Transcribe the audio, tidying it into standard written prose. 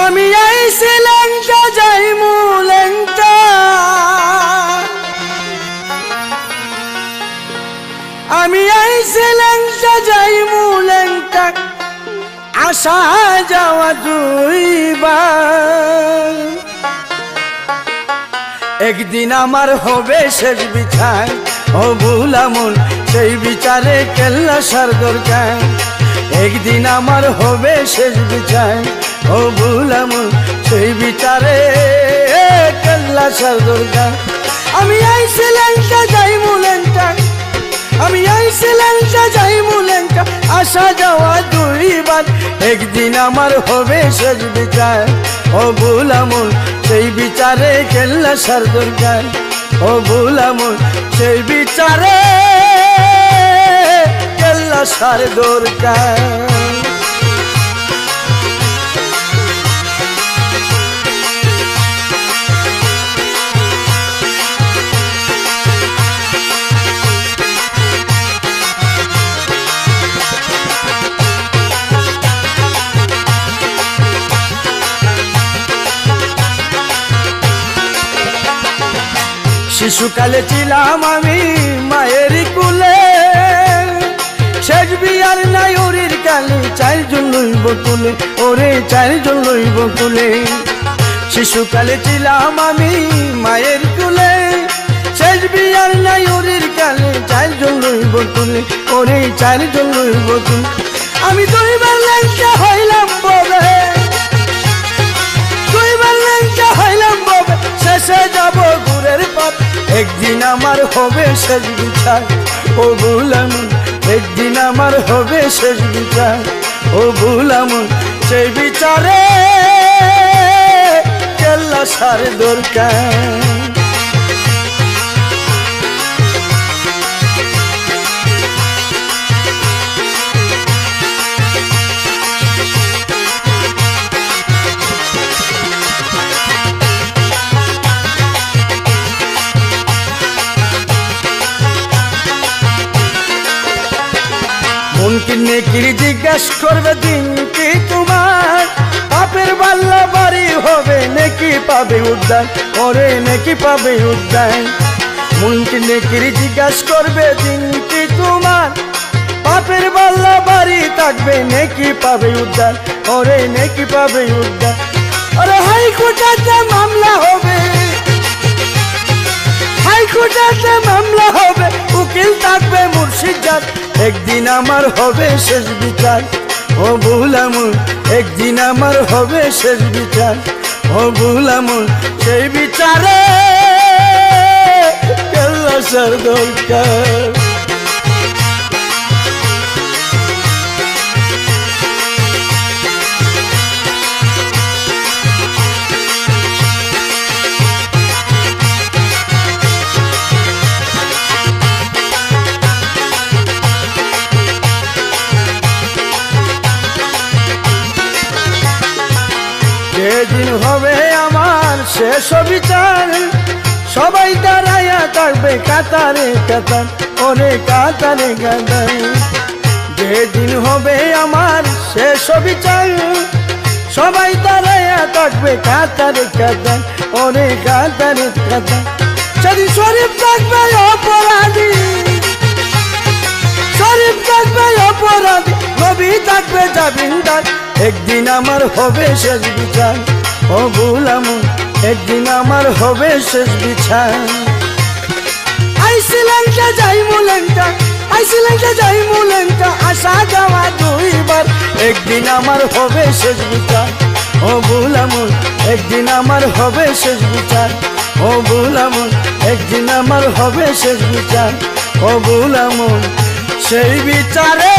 আমি আইছি ল্যাংটা যাইমু ল্যাংটা, আমি আইছি ল্যাংটা যাইমু ল্যাংটা, আসা যাওয়া দুইবার। একদিন আমার হবে শেষ বিচার, ও ভুলামন সেই বিচারে কেল্লা সার দরকার। একদিন আমার হবে শেষ বিচার, ও ভুলামন সেই বিচারে কেল্লা সার দরকার। আমি আইছি ল্যাংটা যাইমু ল্যাংটা, আমি আইছি ল্যাংটা যাইমু ল্যাংটা, আসা যাওয়া দুইবার। একদিন আমার হবে শেষ বিচার, ও ভুলামন সেই বিচারে কেল্লা সার দরকার। ও ভুলামন সেই বিচারে কেল্লা সার দরকার। শিশুকালে ছিলাম আমি মায়ের কুলে, শেষ বিয়ার নাই ওরির কালে, চারজন লইব তুলে, ওরে চারজন লইব তুলে। শিশুকালে ছিলাম আমি মায়ের কুলে, শেষ বিয়ার নাই ওরির কালে, চারজন লইব তুলে, ওরে চারজন লইব তুলে। আমি দুইবার ল্যাংটা হইলাম ববে, দুইবার ল্যাংটা হইলাম ববে, শেষে যাব গুরের পথ। একদিন আমার হবে শেষ বিচার, ও ভুলামন একদিন আমার হবে শেষ বিচার। ও ভুলামন সেই বিচারে কেল্লা সার দরকার। মনকে নেকির জিজ্ঞাস করবে দিন কি তোমার, পাপের বাল্লা বাড়ি হবে নেকি পাবে উদ্যান, ওরে নেকি পাবে উদ্যান। মনকে নেকির জিজ্ঞাস করবে দিন কি তোমার, পাপের বাল্লা বাড়ি থাকবে নেকি পাবে উদ্যান, ওরে নেকি পাবে উদ্যান। ওরে হাইকোর্টে মামলা হবে, হাইকোর্টে মামলা হবে, উকিল থাকবে মুর্শিদাবাদ। একদিন আমার হবে শেষ বিচার, ও ভুলামন একদিন আমার হবে শেষ বিচার। ও ভুলামন সেই বিচারে কেল্লা সার দরকার। যেদিন হবে আমার শেষ বিচার, সবাই দাঁড়াইয়া থাকবে কাতারে কাতার, ওরে কাতারে কাতার। যেদিন হবে আমার শেষ বিচার, সবাই দাঁড়াইয়া থাকবে কাতারে কাতার, ওরে কাতারে কাতার। সেদিন শরীফ থাকবে অপরাধী, শরীফ থাকবে অপরাধী, নবী থাকবে জামিনদার। একদিন আমার হবে শেষ বিচার, ও ভুলামন একদিন আমার হবে শেষ বিচার। আইছি ল্যাংটা যাইমু ল্যাংটা, আইছি ল্যাংটা যাইমু ল্যাংটা, আসা যাওয়া দুইবার। একদিন আমার হবে শেষ বিচার, ও ভুলামন একদিন আমার হবে শেষ বিচার। ও ভুলামন একদিন আমার হবে শেষ বিচার। ও ভুলামন সেই বিচারে